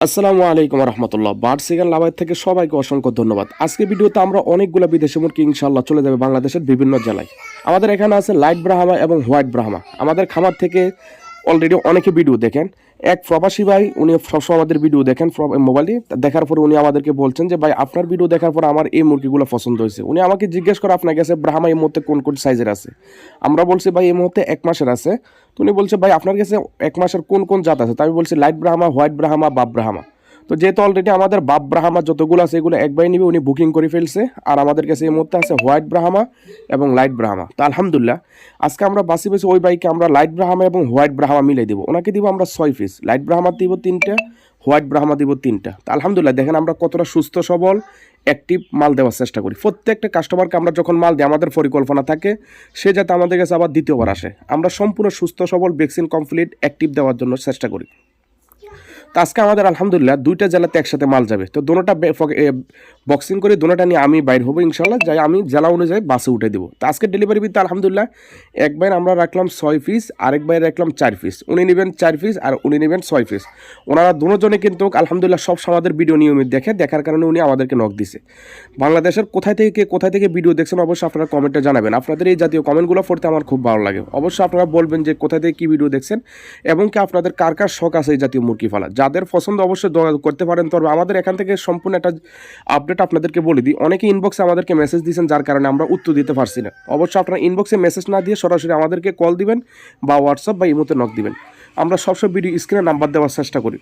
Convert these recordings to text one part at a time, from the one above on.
আসসালামু আলাইকুম রহমতুল্লাহ। Bird cigar লাভার থেকে সবাইকে অসংখ্য ধন্যবাদ। আজকে ভিডিওতে আমরা অনেকগুলো বিদেশি মুরগি ইনশাল্লাহ চলে যাবে বাংলাদেশের বিভিন্ন জেলায়। আমাদের এখানে আছে লাইট ব্রাহ্মা এবং হোয়াইট ব্রাহ্মা। আমাদের খামার থেকে অলরেডি অনেকে ভিডিও দেখেন। এক প্রবাসী ভাই, উনি সবসময় আমাদের ভিডিও দেখেন মোবাইলে। দেখার পরে উনি আমাদেরকে বলছেন যে ভাই, আপনার ভিডিও দেখার পর আমার এই মুরগিগুলো পছন্দ হয়েছে। উনি আমাকে জিজ্ঞেস করে আপনার কাছে ব্রাহ্মা এই মুহূর্তে কোন কোন সাইজের আছে। আমরা বলছি ভাই এই মুহূর্তে 1 মাসের আছে। তো উনি বলছে ভাই আপনার কাছে 1 মাসের কোন কোন জাত আছে। তো আমি বলছি লাইট ব্রাহ্মা, হোয়াইট ব্রাহ্মা, বাপ ব্রাহ্মা। তো যেহেতু অলরেডি আমাদের বাপ ব্রাহ্মা যতগুলো আছে এগুলো একবারই নিবে, উনি বুকিং করে ফেলছে। আর আমাদের কাছে এই মুহূর্তে আছে হোয়াইট ব্রাহ্মা এবং লাইট ব্রাহ্মা। তো আলহামদুলিল্লাহ আজকে আমরা বাসি ওই বাইকে আমরা লাইট ব্রাহ্মা এবং হোয়াইট ব্রাহ্মা মিলে দিব। ওনাকে দিব আমরা 6 পিস, লাইট ব্রাহ্মা দিব 3টা, হোয়াইট ব্রাহ্মা দিব 3টা। তো আলহামদুলিল্লাহ দেখেন আমরা কতটা সুস্থ সবল অ্যাক্টিভ মাল দেওয়ার চেষ্টা করি। প্রত্যেকটা কাস্টমারকে আমরা যখন মাল দিই আমাদের পরিকল্পনা থাকে সে যাতে আমাদের কাছে আবার দ্বিতীয়বার আসে। আমরা সম্পূর্ণ সুস্থ সবল ভ্যাকসিন কমপ্লিট অ্যাক্টিভ দেওয়ার জন্য চেষ্টা করি। তো আজকে আমাদের আলহামদুলিল্লাহ 2টা জেলাতে একসাথে মাল যাবে। তো দোনোটা বক্সিং করে দোনোটা নিয়ে আমি বাইর হবো ইনশাল্লাহ, যাই আমি জেলা অনুযায়ী বাসে উঠে দেবো। তো আজকে ডেলিভারি বিতে আলহামদুলিল্লাহ একবার আমরা রাখলাম 6 পিস, আরেকবার রাখলাম 4 পিস। উনি নেবেন 4 পিস আর উনি নেবেন 6 পিস। ওনারা দুজনে কিন্তু আলহামদুলিল্লাহ সব আমাদের ভিডিও নিয়মিত দেখার কারণে উনি আমাদেরকে নক দিছে। বাংলাদেশের কোথায় থেকে ভিডিও দেখছেন অবশ্যই আপনারা কমেন্টে জানাবেন। আপনাদের এই জাতীয় কমেন্টগুলো পড়তে আমার খুব ভালো লাগে। অবশ্যই আপনারা বলবেন যে কোথায় থেকে কী ভিডিও দেখছেন এবং কি আপনাদের কার কার শখ আছে এই জাতীয় মুরগি ফালা। যাদের পছন্দ অবশ্যই যোগাযোগ করতে পারেন। তবে আমাদের এখান থেকে সম্পূর্ণ একটা আপডেট আপনাদেরকে বলে দিই, অনেকে ইনবক্সে আমাদেরকে মেসেজ দিয়েছেন যার কারণে আমরা উত্তর দিতে পারছি না। অবশ্যই আপনারা ইনবক্সে মেসেজ না দিয়ে সরাসরি আমাদেরকে কল দিবেন বা হোয়াটসঅ্যাপ বা ইমোতে নক দিবেন। আমরা সবসময় ভিডিও স্ক্রিনে নাম্বার দেওয়ার চেষ্টা করি।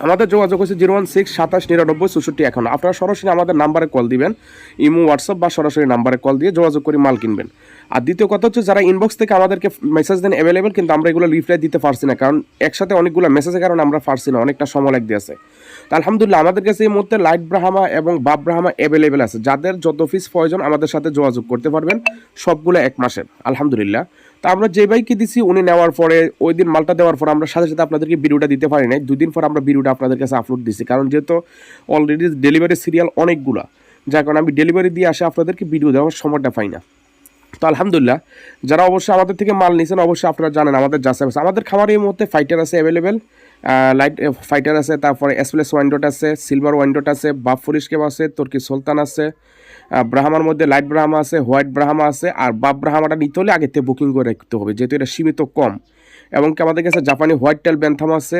আমাদের যোগাযোগ হচ্ছে 016 27 99 64 51। আপনারা সরাসরি আমাদের নাম্বারে কল দিবেন, ইমো, হোয়াটসঅ্যাপ বা সরাসরি নাম্বারে কল দিয়ে যোগাযোগ করে মাল কিনবেন। আর দ্বিতীয় কথা হচ্ছে যারা ইনবক্স থেকে আমাদেরকে মেসেজ দেন অ্যাভেলেবেল, কিন্তু আমরা এগুলো রিপ্লাই দিতে পারছি না, কারণ একসাথে অনেকগুলো মেসেজের কারণে আমরা পারছি না, অনেকটা সময় লাগতে আছে। তো আলহামদুলিল্লাহ আমাদের কাছে এই মুহূর্তে লাইট ব্রাহ্মা এবং বাপ ব্রাহ্মা অ্যাভেলেবেল আছে। যাদের যত পিস প্রয়োজন আমাদের সাথে যোগাযোগ করতে পারবেন, সবগুলো 1 মাসের আলহামদুলিল্লাহ। তা আমরা যে বাইকে দিছি উনি নেওয়ার পরে ওই দিন মালটা দেওয়ার পর আমরা সাথে সাথে আপনাদেরকে ভিডিওটা দিতে পারি নাই। 2 দিন পর আমরা ভিডিওটা আপনাদের কাছে আপলোড দিছি, কারণ যেহেতু অলরেডি ডেলিভারি সিরিয়াল অনেকগুলো, যার কারণে আমি ডেলিভারি দিয়ে আসে আপনাদেরকে ভিডিও দেওয়ার সময়টা পাই না। তো আলহামদুলিল্লাহ যারা অবশ্যই আমাদের থেকে মাল নিয়েছেন অবশ্যই আপনারা জানেন আমাদের যা আছে। আমাদের খামারে এই মুহূর্তে ফাইটার আছে অ্যাভেলেবেল, লাইট ফাইটার আছে, তারপরে এসপ্লেস ওয়াইন্ডোট আছে, সিলভার ওয়াইন্ডোট আছে, বাপ ফরিশকেপ আছে, তুর্কি সুলতান আছে, ব্রাহ্মার মধ্যে লাইট ব্রাহ্মা আছে, হোয়াইট ব্রাহ্মা আছে। আর বাপ ব্রাহ্মাটা নিতে হলে আগে থেকে বুকিং করে রাখতে হবে, যেহেতু এটা সীমিত কম। এবং কি আমাদের কাছে জাপানি হোয়াইট টেল ব্যান্থাম আছে,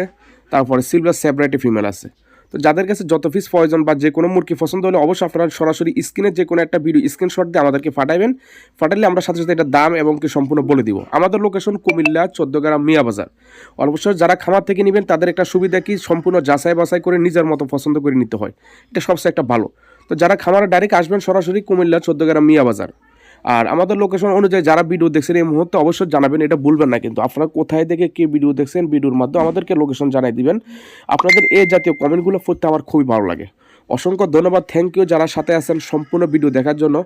তারপরে সিলভার সেপারেটি ফিমেল আছে। তো যাদের কাছে যত পিস প্রয়োজন বা যে কোনো মুরগি পছন্দ হলে অবশ্যই আপনারা সরাসরি স্ক্রিনে যে কোনো একটা ভিডিও স্ক্রিনশট দিয়ে আমাদেরকে পাঠাবেন। পাঠালে আমরা সাথে সাথে এটা দাম এবং কি সম্পূর্ণ বলে দিব। আমাদের লোকেশন কুমিল্লা 14 গ্রাম মিয়া বাজার। অবশ্যই যারা খামার থেকে নেবেন তাদের একটা সুবিধা কি সম্পূর্ণ যাচাই বাছাই করে নিজের মতো পছন্দ করে নিতে হয়, এটা সবচেয়ে একটা ভালো। তো যারা খামারে ডাইরেক্ট আসবেন সরাসরি কুমিল্লা 14 গ্রাম মিয়া বাজার। আর আমাদের লোকেশন অনুযায়ী যারা ভিডিও দেখছেন এই মুহূর্তে অবশ্যই জানাবেন, এটা ভুলবেন না কিন্তু। আপনারা কোথায় থেকে কে ভিডিও দেখছেন ভিডিওর মাধ্যমে আমাদেরকে লোকেশন জানাই দিবেন। আপনাদের এই জাতীয় কমেন্টগুলো পড়তে আমার খুবই ভালো লাগে। অসংখ্য ধন্যবাদ, থ্যাংক ইউ যারা সাথে আছেন সম্পূর্ণ ভিডিও দেখার জন্য।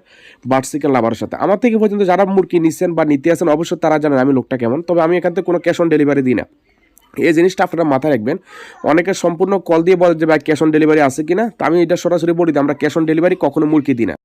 বার্ড সিগার লাভারের সাথে আমার থেকে পর্যন্ত যারা মুরগি নিচ্ছেন বা নিতে আছেন অবশ্যই তারা জানেন আমি লোকটা কেমন। তবে আমি এখান থেকে কোনো ক্যাশ অন ডেলিভারি দিই না, এই জিনিসটা আপনারা মাথায় রাখবেন। অনেকে সম্পূর্ণ কল দিয়ে বলে যে ভাই ক্যাশ অন ডেলিভারি আছে কিনা, তো আমি এটা সরাসরি বলি দিই আমরা ক্যাশ অন ডেলিভারি কখনো মুরগি দিই না।